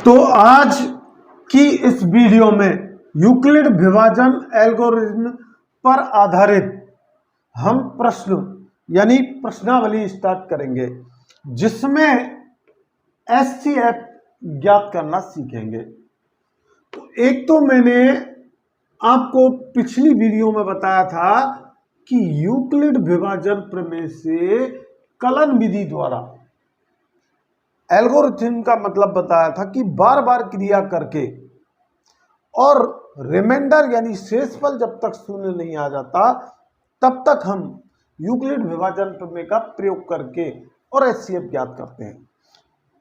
तो आज की इस वीडियो में यूक्लिड विभाजन एल्गोरिथ्म पर आधारित हम प्रश्न यानी प्रश्नावली स्टार्ट करेंगे, जिसमें एचसीएफ ज्ञात करना सीखेंगे। तो एक तो मैंने आपको पिछली वीडियो में बताया था कि यूक्लिड विभाजन प्रमेय से कलन विधि द्वारा एल्गोरिथ्म का मतलब बताया था कि बार बार क्रिया करके और रिमाइंडर यानी शेषफल जब तक शून्य नहीं आ जाता तब तक हम यूक्लिड विभाजन प्रमेय का प्रयोग करके और एचसीएफ ज्ञात करते हैं।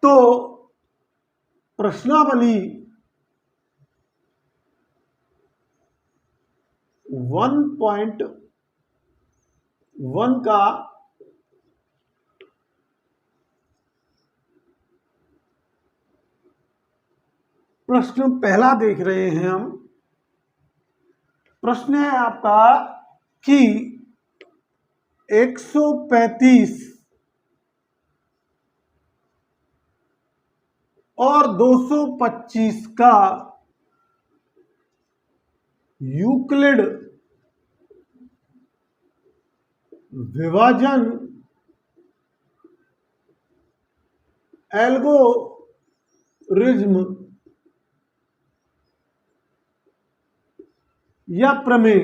तो प्रश्नावली 1.1 का प्रश्न पहला देख रहे हैं हम। प्रश्न है आपका कि 135 और 225 का यूक्लिड विभाजन एल्गोरिथ्म या प्रमेय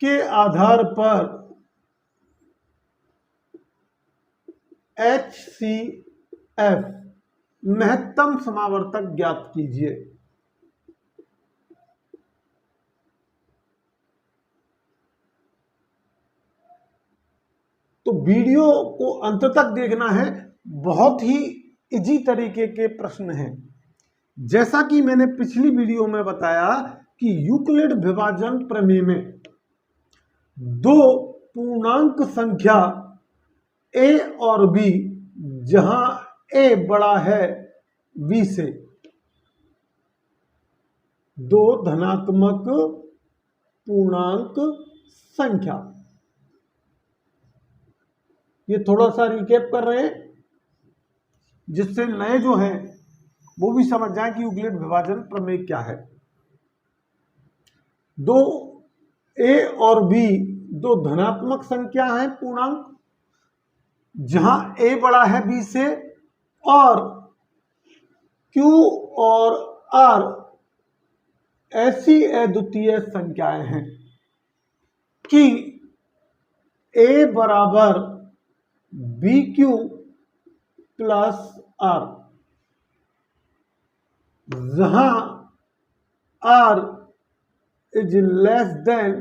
के आधार पर एचसीएफ महत्तम समावर्तक ज्ञात कीजिए। तो वीडियो को अंत तक देखना है, बहुत ही इजी तरीके के प्रश्न हैं। जैसा कि मैंने पिछली वीडियो में बताया कि यूक्लिड विभाजन प्रमेय में दो पूर्णांक संख्या a और b, जहां a बड़ा है b से, दो धनात्मक पूर्णांक संख्या, ये थोड़ा सा रिकैप कर रहे हैं जिससे नए जो हैं वो भी समझ जाएं कि यूक्लिड विभाजन प्रमेय क्या है। दो a और b दो धनात्मक संख्या है पूर्णांक, जहां a बड़ा है b से, और q और r ऐसी अद्वितीय संख्याएं हैं कि a बराबर bq प्लस r, जहां r इज लेस देन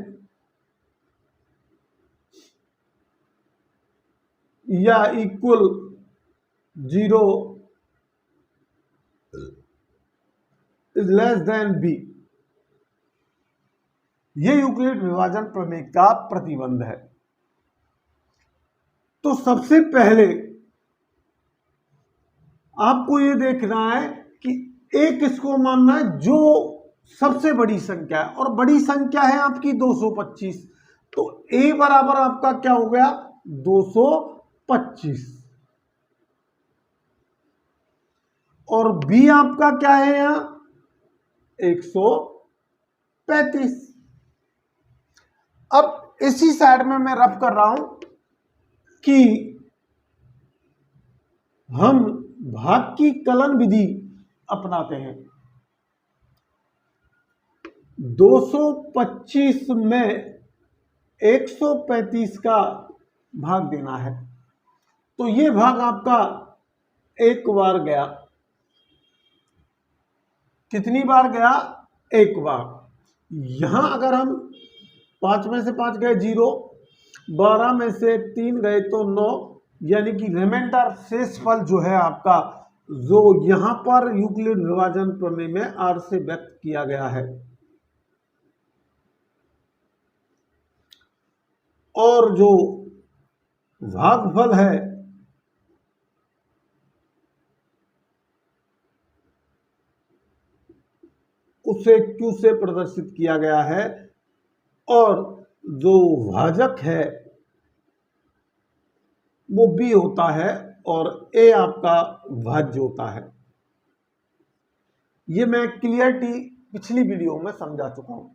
या equal 0 is less than b। यह यूक्लिड विभाजन प्रमेय का प्रतिबंध है। तो सबसे पहले आपको यह देखना है कि एक किसको मानना है, जो सबसे बड़ी संख्या है, और बड़ी संख्या है आपकी 225। तो a बराबर आपका क्या हो गया 225, और b आपका क्या है यहां 135। अब इसी साइड में मैं रफ कर रहा हूं कि हम भाग की कलन विधि अपनाते हैं। 225 में 135 का भाग देना है, तो ये भाग आपका एक बार गया। कितनी बार गया, एक बार। यहां अगर हम 5 में से 5 गए 0, 12 में से 3 गए तो 9, यानी कि रिमाइंडर शेषफल जो है आपका, जो यहां पर यूक्लिड विभाजन प्रमेय में r से व्यक्त किया गया है, और जो भागफल है उसे q से प्रदर्शित किया गया है, और जो भाजक है वो b होता है, और ए आपका भाज्य होता है। ये मैं क्लियरिटी पिछली वीडियो में समझा चुका हूं।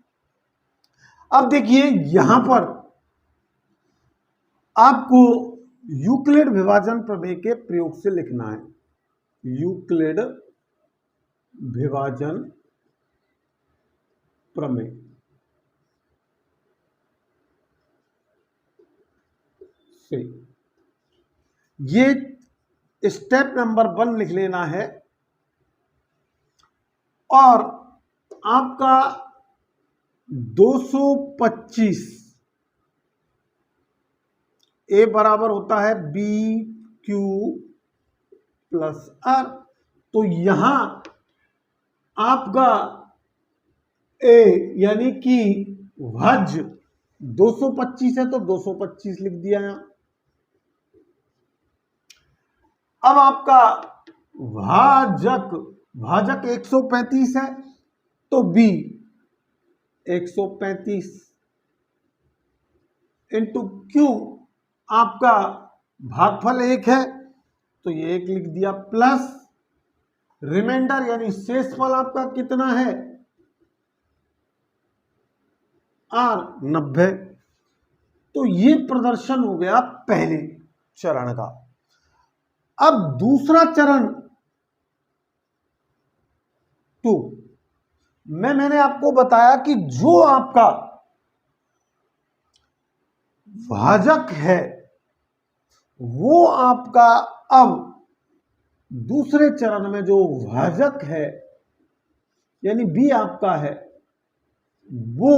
अब देखिए यहां पर आपको यूक्लिड विभाजन प्रमेय के प्रयोग से लिखना है। यूक्लिड विभाजन प्रमेय से ये स्टेप नंबर 1 लिख लेना है और आपका 225 ए बराबर होता है बी क्यू प्लस आर। तो यहां आपका ए यानी कि भाज्य 225 है तो 225 लिख दिया यहां। अब आपका भाजक 135 है तो बी 135 इंटू क्यू आपका भागफल 1 है तो ये 1 लिख दिया, प्लस रिमाइंडर यानी शेषफल आपका कितना है आर 90। तो ये प्रदर्शन हो गया पहले चरण का। अब दूसरा चरण 2 में मैंने आपको बताया कि जो आपका भाजक है वो आपका अब दूसरे चरण में जो भाजक है यानी बी आपका है वो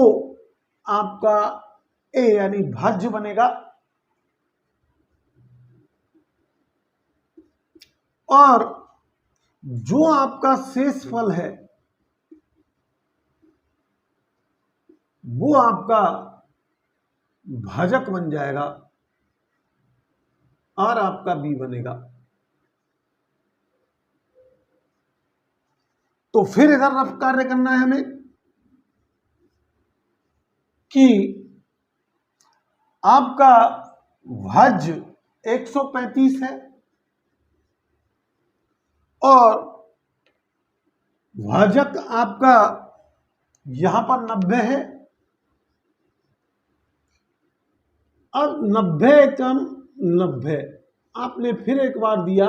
आपका ए यानी भाज्य बनेगा और जो आपका शेषफल है वो आपका भाजक बन जाएगा और आपका बी बनेगा। तो फिर इधर रफ कार्य करना है हमें कि आपका भाज्य 135 है और भाजक आपका यहां पर 90 है। अब 90 कम 90 आपने फिर एक बार दिया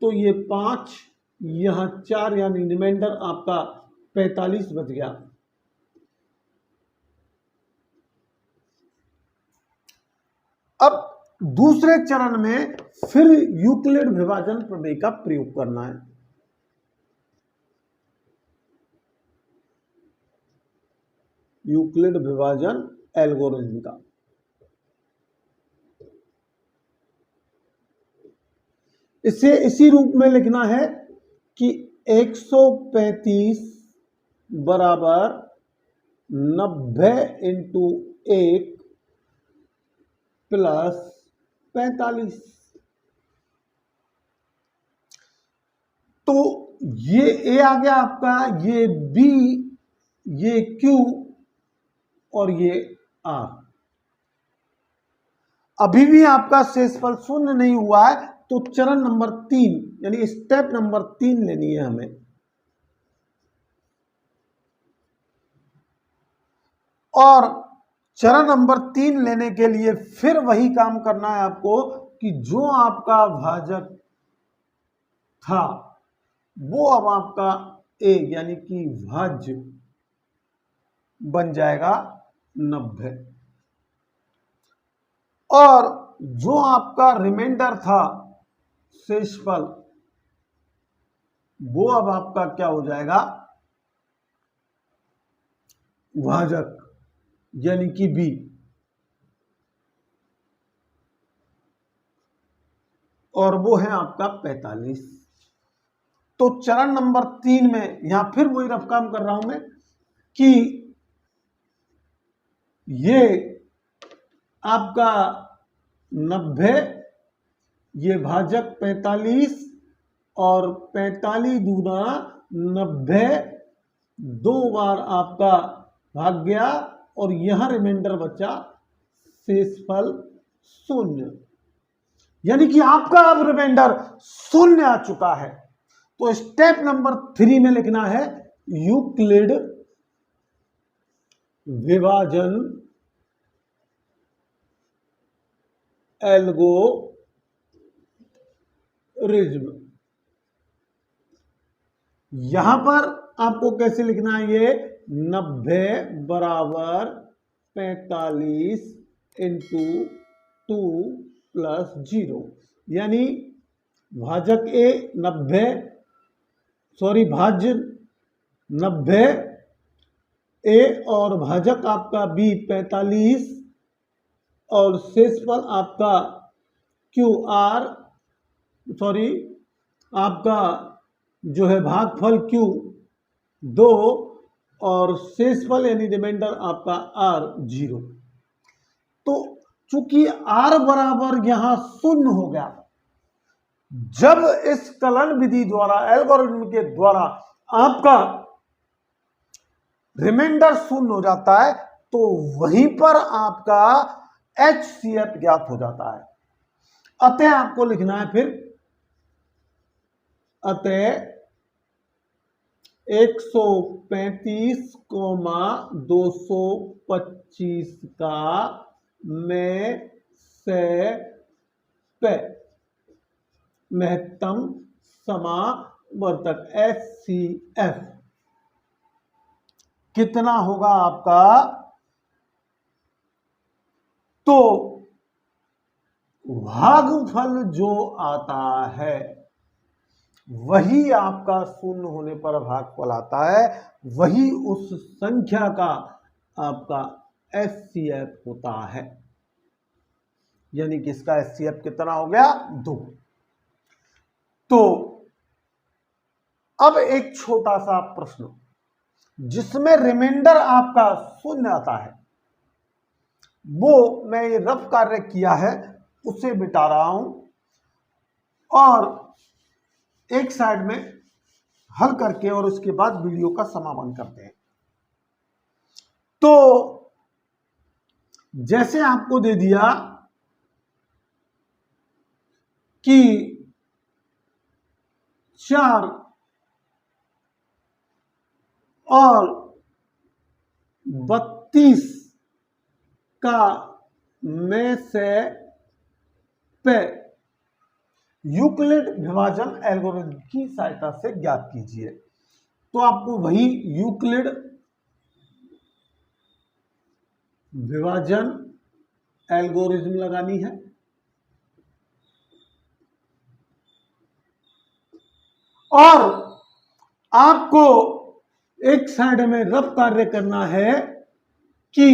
तो ये 5 यहां 4 यानी रिमाइंडर आपका 45 बच गया। अब दूसरे चरण में फिर यूक्लिड विभाजन प्रमेय का प्रयोग करना है। यूक्लिड विभाजन एल्गोरिथम का इसे इसी रूप में लिखना है कि 135 बराबर 90 इंटू 1 प्लस 45। तो ये ए आ गया आपका, ये बी, ये क्यू और ये आर। अभी भी आपका शेषफल शून्य नहीं हुआ है तो चरण नंबर 3 यानी स्टेप नंबर 3 लेनी है हमें। और चरण नंबर 3 लेने के लिए फिर वही काम करना है आपको कि जो आपका भाजक था वो अब आपका ए यानी कि भाज्य बन जाएगा 90 और जो आपका रिमाइंडर था शेषफल वो अब आपका क्या हो जाएगा भाजक यानी कि बी। और वो है आपका 45। तो चरण नंबर 3 में यहां फिर वही रफ काम कर रहा हूं मैं कि ये आपका 90, ये भाजक 45 और 45 दूना 90 दो बार आपका भाग गया और यहां रिमाइंडर बचा शेषफल 0। यानी कि आपका अब रिमाइंडर 0 आ चुका है। तो स्टेप नंबर 3 में लिखना है यूक्लिड विभाजन एल्गोरिज्म। यहां पर आपको कैसे लिखना है, ये 90 बराबर 45 इंटू 2 प्लस 0, यानी भाजक ए 90, भाज्य 90 ए और भाजक आपका बी 45 और शेषफल आपका क्यू आर आपका जो है भागफल क्यू 2 और शेषफल यानी रिमाइंडर आपका आर 0। तो चूंकि आर बराबर यहां 0 हो गया, जब इस कलन विधि द्वारा एल्गोरिथम के द्वारा आपका रिमाइंडर 0 हो जाता है तो वहीं पर आपका HCF ज्ञात हो जाता है। अतः आपको लिखना है फिर, अतः 135,225 का में से महत्तम समावर्तक HCF कितना होगा आपका, तो भागफल जो आता है वही आपका 0 होने पर भागफल आता है, वही उस संख्या का आपका HCF होता है। यानी कि इसका HCF कितना हो गया, 2। तो अब एक छोटा सा प्रश्न जिसमें रिमाइंडर आपका 0 आता है, वो मैं ये रफ कार्य किया है उसे मिटा रहा हूं और एक साइड में हल करके और उसके बाद वीडियो का समापन करते हैं। तो जैसे आपको दे दिया कि 4 और 32 का में से पे यूक्लिड विभाजन एल्गोरिथम की सहायता से ज्ञात कीजिए। तो आपको वही यूक्लिड विभाजन एल्गोरिथम लगानी है और आपको एक साइड में रफ कार्य करना है कि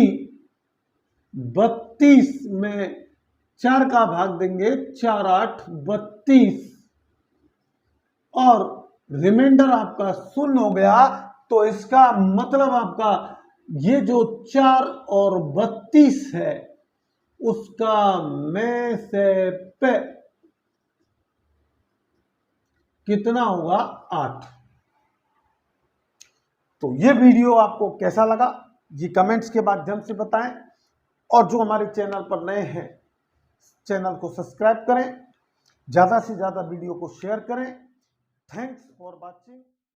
32 में 4 का भाग देंगे, 4 8 32 और रिमाइंडर आपका 0 हो गया। तो इसका मतलब आपका ये जो 4 और 32 है उसका में से पे कितना होगा, 8। तो ये वीडियो आपको कैसा लगा ये कमेंट्स के माध्यम से बताएं और जो हमारे चैनल पर नए हैं चैनल को सब्सक्राइब करें, ज्यादा से ज्यादा वीडियो को शेयर करें। Thanks for watching.